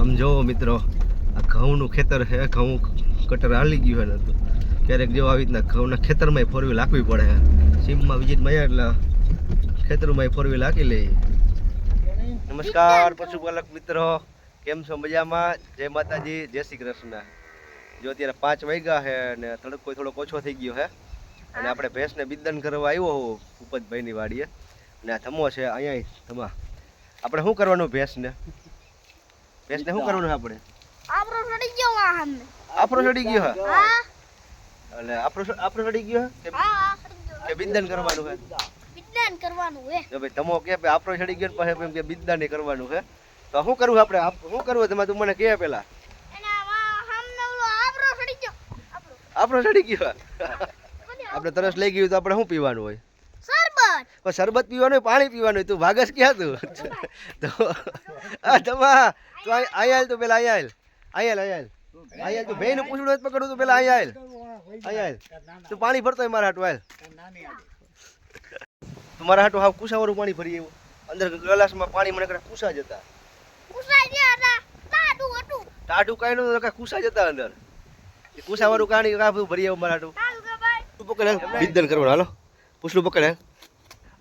આમ જો મિત્રો આ ઘઉંનું ખેતર છે, ઘઉં કટર હાલી ગયું હોય ને તો ક્યારેક જો આવી રીતના ઘઉંના ખેતરમાં ફોર વ્હીલ હાંકવી પડે. સીમમાં વિઝિટમાં આવ્યા એટલે ખેતરમાં ફોર વ્હીલ હાંકી લઈએ. નમસ્કાર પશુપાલક મિત્રો, કેમ છો? મજામાં? જય માતાજી, જય શ્રી કૃષ્ણ. જો અત્યારે 5 વાગ્યા છે અને તડકો થોડોક ઓછો થઈ ગયો છે અને આપણે ભેંસને બિદન કરવા આવ્યો હું ભૂપતભાઈની વાડીએ. અને આ ધમો છે અહીંયા ધમા. આપણે શું કરવાનું ભેંસને શું કરવાનું છે? આપણે આફરો ચડી ગયો હે એટલે આફરો ચડી ગયો હે કે બિદન કરવાનું છે? બિદન કરવાનું છે. જો ભાઈ ધમો કે આફરો ચડી ગયો પછી એમ કે બિદન કરવાનું છે. તો શું કરવું આપણે? શું કરવું તમે? તું મને કહે પેલા. આફરો ચડી ગયો આપણે તરસ લઈ ગયું તો આપણે શું પીવાનું હોય? શરબત પીવાનું હોય, પાણી પીવાનું હોય. તું ભાગસ ક્યાં તું? તો તમા તું અહીંયા તું પેલા અહીંયા તું ભાઈ નું પૂછડું પકડું તું પેલા અહીંયા તું પાણી ભરતો હોય મારા હાટું. તું મારા હાટું હાવ કુસાવાળું પાણી ભરી એવું અંદર ગ્લાસમાં પાણી મને કુસા જતા ટાટું કઈ નું કુસા જતા અંદર કુસાવાળું પાણી બધું ભરી આવું મારા હાટું. તું પકડે બિદન કરવાનું. હાલો પૂછડું પકડે.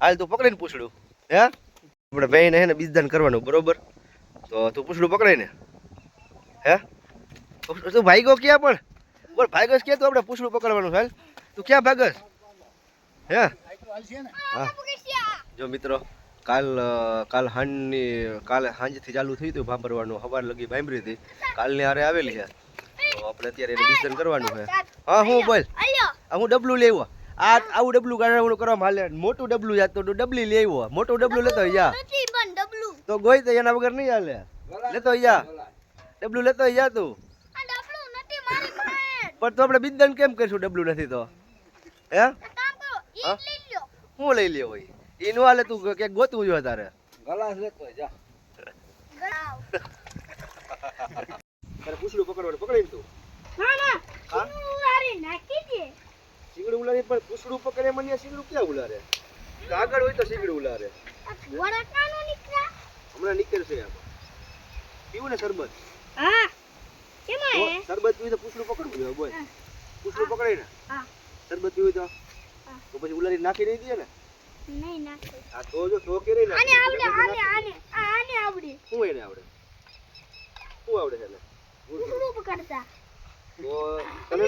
હાલ તું પકડીને પૂછડું. હે આપણે ભાઈને હે ને બિદન કરવાનું, બરોબર? તો તું પૂછડું પકડાય ને. હે તું ભાઈગો ક્યાં પણ બોલ? ભાગસ કે તું આપણે પૂછડું પકડવાનું. હાલ તું ક્યાં ભાગસ? હે હા જો મિત્રો કાલ સાંજથી ચાલુ થયું હતું ભાંભરવાનું. સવાર લગી ભાંભરી હતી. કાલની હારે આવેલી છે તો આપણે અત્યારે એને બિદન કરવાનું છે. હા હું બોલ. હું ડબલું લેવો. આવું ડબલું ગાળવાનું કરવા હાલે. મોટું ડબલું જાત તો ડબલી લેવો. મોટું ડબલું લેતો જા તો ગોઈ તો એના વગર નહીં હાલે. લેતો જા ડબલું લેતો જા તું. પણ તો આપણે બિદન કેમ કરીશું? ડબલું નથી તો હે હું લઈ લ્યો હોય એ નો હાલે. તું કે ગોતવું જોઈએ તારે. ગલાસ લેતો જા. તારે પૂછડું પકડવાનું. પકડીને તું શીંગડું ઉલારે. પણ પૂછડું પકડે મને શીંગડું ક્યાં ઉલારે? આગળ હોય તો શીંગડું ઉલારે. હમણાં નીકળશે. પીવું ને શરબત? શરબત પીવું તો પૂછડું પકડવું જોઈએ. બોલ પૂછડું પકડાય ને શરબત પીવું તો પછી ઉલારી નાખી નહીં દે ને. હા તો જો તો કે નહીં આવડે. શું એને આવડે? શું આવડે છે? પૂછડું પકડતા તો તને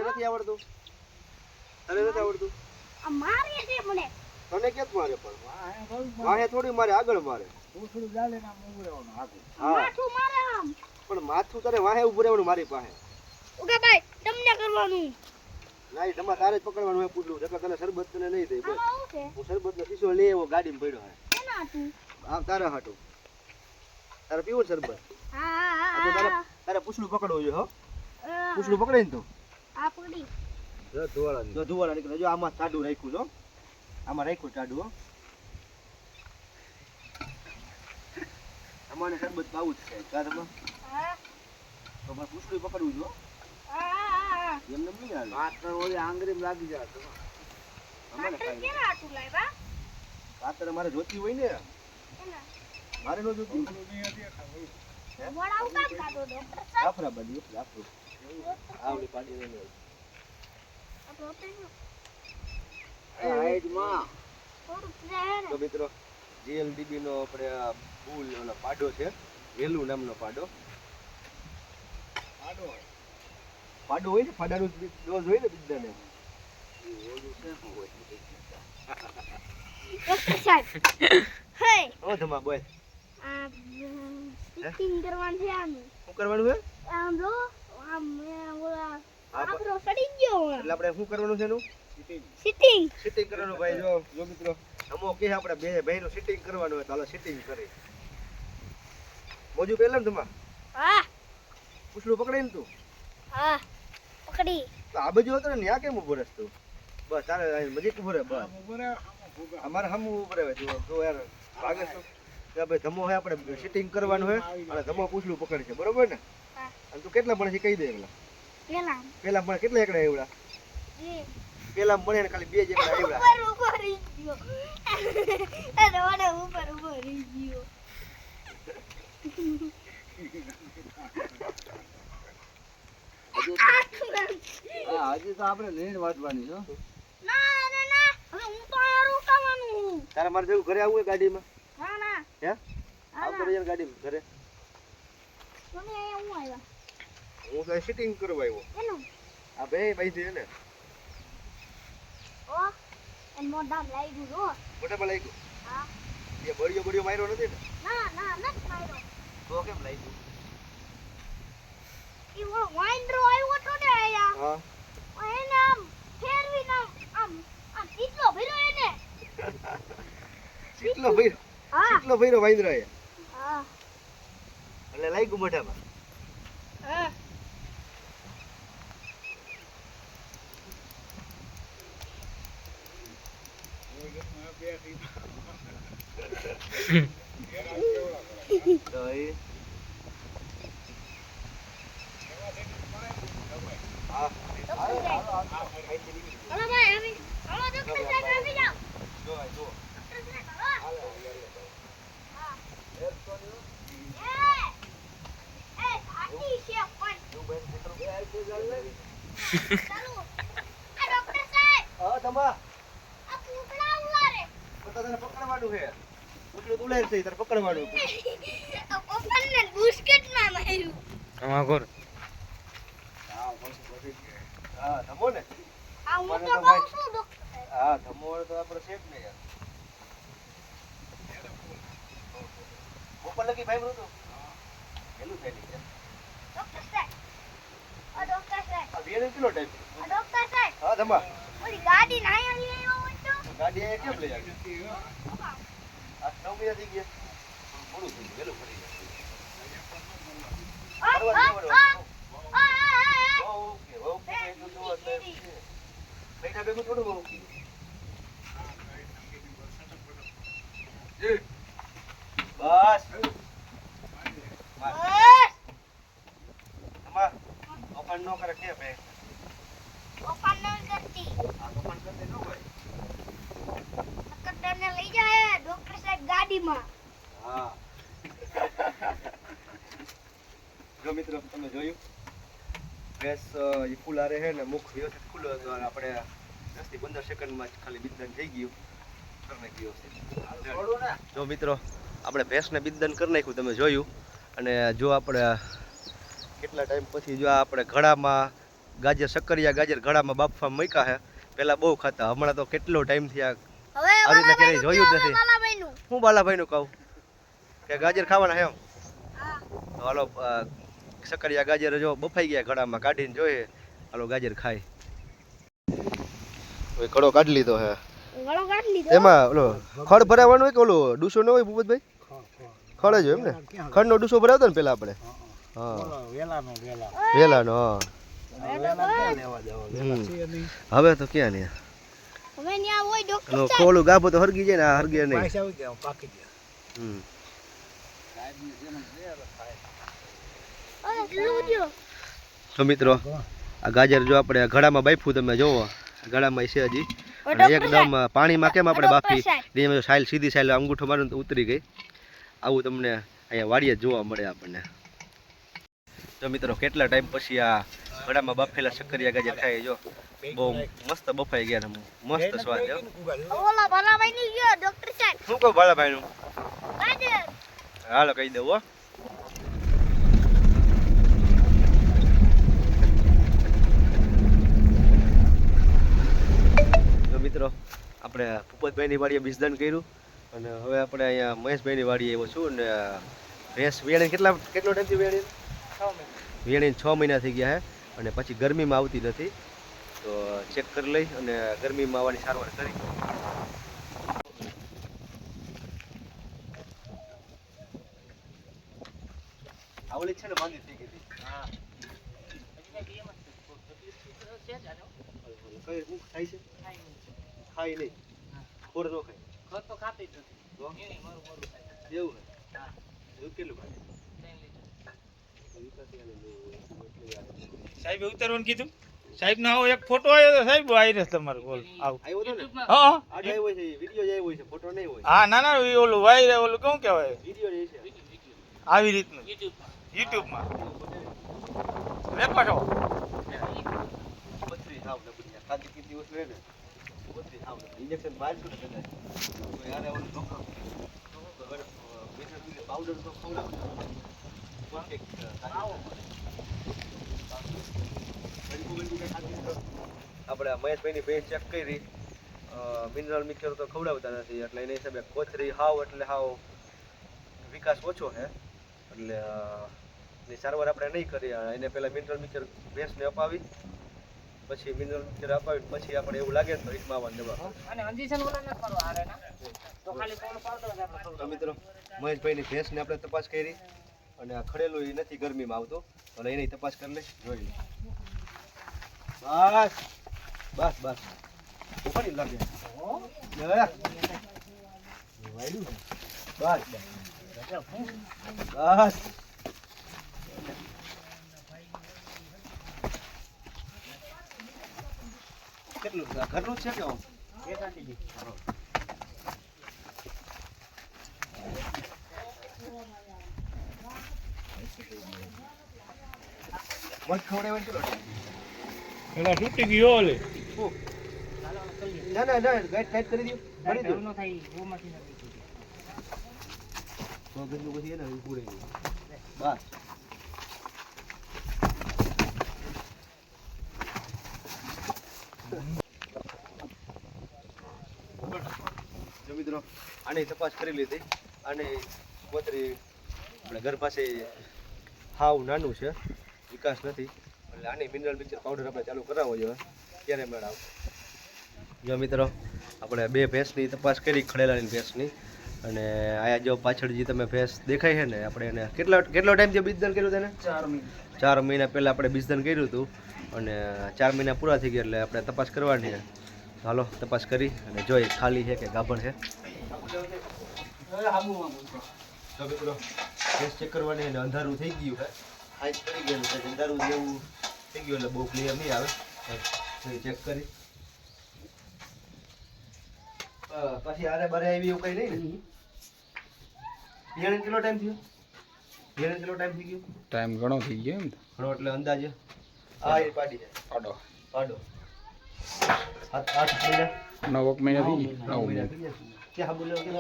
નથી આવડતું? તને નથી આવડતું? મારે છે મને. તને કેત મારે? પણ વાહે થોડી મારે, આગળ મારે. પૂછડું ચાલે ના ઉભરેવાનું આગળ. હા માથું મારે આમ. પણ માથું તારે વાહે ઉભું રહેવાનું મારી પાસે. ઓકે ભાઈ તમને કરવાનું. નહીં તમા તારે જ પકડવાનું હે પૂછડું. એટલે તને શરબત તને નહીં દે. બોલ હું શરબત નો શીશો લઈ આવ્યો ગાડીમાં પડ્યો હે. એના હાટું? હા તારા હાટું. તારે પીવું શરબત? હા તારે પૂછડું પકડવું જોઈએ. હો પૂછડું પકડે ને તું. આ પકડી જો ધુવાળા નીકળે. જો આમાં ટાડું રાખ્યું છો. આમાં રાખ્યું ટાડું. હો અમારે શરબત પાવું જ છે. કારમાં તો મારે પૂછડું પકડવું જો. એમને નહીં હાલે. કાતર ઓલી આંગળીમાં લાગી જાય. કાતર મારે જોતી હોય ને. મારે નો જોતી. આવડી પાડી તો મિત્રો જીએલડીબી નો આપણે ફૂલ ઓલો પાડો છે. વેલું નામનો પાડો હોય ને. પાડાનું ડોઝ હોય ને બિદાને. ઓ ધમા બોલ. સિટિંગ કરવાનું છે. આનું શું કરવાનું છે? આમ લો આમ ઓલા આફરો ચડી ગયો એટલે આપણે શું કરવાનું છે? એનું સિટિંગ કરવાનું. ભાઈ જો મિત્રો અમો કે આપણે બે ભાઈનું સિટિંગ કરવાનું હોય તો હાલો સિટિંગ કરી. મોજું પહેલા ને તમા. હા પૂછડું પકડી ને તું. હા પકડી. તો આ બાજુ હતો ને આ કેમ ઉભો રહેસ તું? બસ તારે મજી ઉભો રહે. બસ અમારે હમ ઉભો રહે. જો યાર ભાગે છો કે ભાઈ ધમો હે આપણે સિટિંગ કરવાનું હોય અને ધમો પૂછડું પકડે છે, બરોબર ને? અને તું કેટલા ભણે છે કહી દે. પેલા ભણે કેટલા એકડા એવડા? પેલા ભણે ને ખાલી 2 જ એકડા એવડા. હજી તો આપણે લઈને વાંચવાની છો. હવે હું તો અહીંયા રોકાવાનું છું. તારે મારે જેવું ઘરે આવવું ગાડીમાં ના હે આવતો રહેજે ગાડીમાં ઘરે. તમે અહીંયા હું આવ્યા હું તો સિટિંગ કરવા આવ્યો. એનું આ બે બાઈ છે ને ઓ એન મોઢામ લાગ્યું જો. મોઢામાં લાગ્યું. હા એ બળિયો માર્યો નથી ને? ના નથી માર્યો. તો કેમ લાગ્યું? ઈ ઓલો વાંદરો આવ્યો તો ને આયા. હા એને આમ ફેરવીને આમ ચીટલો ભર્યો એને. ચીટલો ભર્યો? હા ચીટલો ભર્યો વાંદરાએ? હા એટલે લાગ્યું મોઢામાં? હા તો એ હા હલો ભાઈ હવે હલો ડોક્ટર સાહેબ આવી જાઓ. જો જો ડોક્ટર સાહેબ હલો. હા એ આટી છે પણ ચાલો આ ડોક્ટર સાહેબ હા તમા આ પૂતળા ઉલારે તો તને પકડવાનું છે. ઉતરું તું લે છે તારે પકડવાનું. આ પપ્પાને બિસ્કિટ માં માર્યું. તમાકુર હા ધમો ને આ હું તો કહું છું ડોક્ટર સાહેબ. હા ધમો તો આપણે સેફ ને યાર. ઉપર લગી ભાઈ બ્રો તો એનું થઈ ગયું. ડોક્ટર સાહેબ ઓ ડોક્ટર સાહેબ આ વેણ કેટલો ટાઈમ? ડોક્ટર સાહેબ હા ધમા ઓલી ગાડી ના અહીંયા લઈ આવ્યો હોય તો ગાડી આ કેમ લઈ આવી? આ 9 મહિના થઈ ગયા. મોડું થઈ ગયું, વેલું પડી ગયું. ઓકે ઓકે એટલું તો એટલે બેઠા ભેગું થોડું બહુ. બસ તમાર ઓપન નો કરે કે બે ઓપન ન કરતી આ ઓપન કરતે ન હોય. ડોક્ટરને લઈ જાય ડોક્ટર સાહેબ ગાડીમાં. હા જો મિત્રો તમે જોયું ગેસ એ ફૂલ આરે છે ને મુખ વ્યવસ્થિત ખુલ્લો હતો અને આપણે 10 થી 15 સેકન્ડમાં જ ખાલી બિદન થઈ ગયું કરી નાખ્યું. જો મિત્રો આપણે ભેંસને બિદન કરી નાખ્યું તમે જોયું. અને જો આપણે કેટલા ટાઈમ પછી જો આપણે ઘડામાં ગાજર શક્કરિયા ગાજર ઘડામાં બાફવા મૂક્યા છે. પહેલાં બહુ ખાતા, હમણાં તો કેટલો ટાઈમથી આ હવે રીતના ક્યારેય જોયું જ નથી. બાલાભાઈનું હું બાલાભાઈનું કહું કે ગાજર ખાવાના એમ હા તો હાલો શક્કરિયા ગાજર જો બફાઈ ગયા ઘડામાં કાઢીને જોઈએ. હાલો ગાજર ખાય. હવે ઘડો કાઢી લીધો હે. ગળો કાઢી લીધો. એમાં ઓલો ખડ ભરાવાનું હોય કે ઓલો ડૂસો ન હોય ભૂપતભાઈ? ખડ જ હોય એમ ને? ખડનો ડૂસો ભરાવતો ને પેલા આપણે? હા વેલાનો. હા હવે તો ક્યાં ને હવે ન્યા હોય ડોક્ટર એનો સાહેબ. ખોલું ગાભો તો હરગી જાય ને આ હરગે નહીં. હમ અરે લૂજો. તો મિત્રો આ ગાજર જો આપણે ઘડામાં બાફ્યું તમે જોવો ઘડામાં છે હજી. અને એકદમ પાણીમાં કેમ આપણે બાફી એમાં સાઈલ સીધી સાઈલ અંગૂઠો મારું તો ઉતરી ગઈ. આવું તમને અહીંયા વાડીએ જોવા મળે આપણને. જો મિત્રો કેટલા ટાઈમ પછી આ ઘડામાં બાફેલા શક્કરિયા ગાજર ખાય. જો બહુ મસ્ત બફાઈ ગયા ને મસ્ત સ્વાદ છે. ઓલા બાલાભાઈની ગયો ડોક્ટર સાહેબ. શું કહું બાલાભાઈનું? ગાજર હાલો કહી દઉં હો. મિત્રો આપણે ભૂપતભાઈની વાડીએ બીજદાન કર્યું અને હવે આપણે અહીંયા મહેશભાઈની વાડીએ આવ્યો છું. ને ભેંસ વેણી કેટલો ટાઈમથી વેણી? 6 મહિના થઈ ગયા છે. અને પછી ગરમીમાં આવતી નથી તો ચેક કરી લઈ અને ગરમીમાં આવવાની સારવાર કરી. આવલી છે ને માંદી થઈ ગઈ હતી. કઈ શું થાય છે? ખાઈ નહીં ખોર નો ખાય ખોર તો ખાતી જ નથી. એવું હે? હા એવું કેટલું ખાય? સાહેબ ઉતરવાનું કીધું. સાહેબ નો આવો એક ફોટો આવ્યો તો સાહેબ આવી તમારો બોલ આવ આવ્યો તો ને? હા આજ આવ્યો છે વિડિયો જ આવ્યો છે ફોટો નહીં હોય. હા ના ના ઓલું વાયર ઓલું કેવું કહેવાય વિડિયો જ છે. આવી રીતનું યુટ્યુબમાં રેકોર્ડ પથરી હાવ ને બધી ખાધી પીતી વસ્તુ ને પથરી હાવ ને ઇન્જેક્શન મારશું ને કદાચ તો યાર ઓલું ડોક્ટર પાવડર તો ખવડાવ આપણે મહેશભાઈની ભેંસ ચેક કરી મિનરલ મિક્સર તો ખવડાવતા નથી એટલે એના હિસાબે કોથરી હાવ એટલે હાવ વિકાસ ઓછો છે એટલે એની સારવાર આપણે નહીં કરી એને પહેલાં મિનરલ મિક્સર ભેંસને અપાવી પછી મિનરલ મિક્સર અપાવી પછી આપણે એવું લાગે ને તો હિટમાં દવા તો મિત્રો મહેશભાઈની ભેંસને આપણે તપાસ કરી અને આ ખડેલું એ નથી ગરમીમાં આવતું અને એની તપાસ કરી લે જોઈ લે બસ બસ બસ ઉપરી લાગે બસ બસ કેટલું ઘરનું છે કે મત ખવડાવવાનું કેટલો એલા તૂટી ગયો ઓલે ના ના ના ગાઈડ ટાઈટ કરી દો ભરી દો નો થાય ઓમાંથી નથી તો ગંદુ પછી એને ઉડે બસ જો મિત્રો આની તપાસ કરી લીધી અને કોતરી આપણે ઘર પાસે હાવ નાનું છે વિકાસ નથી એટલે આની મિનરલ મિક્સર પાવડર આપણે ચાલુ કરાવવો જોઈએ ત્યારે મેળાવ જો મિત્રો આપણે બે ભેંસની તપાસ કરી ખડેલાની ભેંસની અને આયા જો પાછળ જે તમે ભેંસ દેખાય છે ને આપણે એને કેટલો ટાઈમથી બીજદાન કર્યું તેને 4 મહિના પહેલાં આપણે બીજદાન કર્યું હતું અને 4 મહિના પૂરા થઈ ગયા એટલે આપણે તપાસ કરવાની છે હાલો તપાસ કરી અને જોઈ ખાલી છે કે ગાભણ છે તો મિત્રો ભેંસ ચેક કરવાની અને અંધારું થઈ ગયું છે આજ પડી ગયેલું છે અંધારું જેવું થઈ ગયું એટલે બહુ ક્લિયર નહીં આવે ચેક કરી પછી આરે બારે આવી એવું કઈ નહીં ને કેટલો ટાઈમ થયો કેટલો ટાઈમ થઈ ગયો ટાઈમ ઘણો થઈ ગયો એમ ઘણો એટલે અંદાજે આ એ પાડી જાય પાડો પાડો 8 મહિના 9 મહિના થઈ ગયા 9 મહિના થઈ ગયા ક્યાં બોલ્યો કે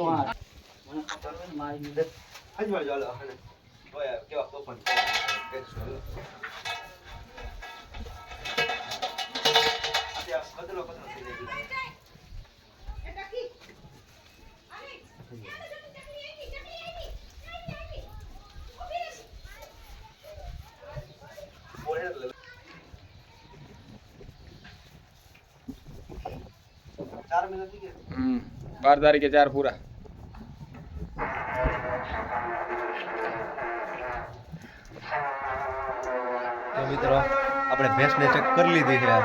આજ વાળો હાલો અને ઓય કેવા તોફાન બદલો થઈ જાય ચાર મહિના થઈ ગયા 12 તારીખે 4 પૂરા તો મિત્રો આપણે ભેંસને ચેક કરી લીધી છે અને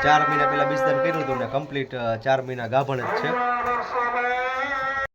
4 મહિના પહેલા બીજદાન કર્યું હતું ને કમ્પ્લીટ 4 મહિના ગાભણ જ છે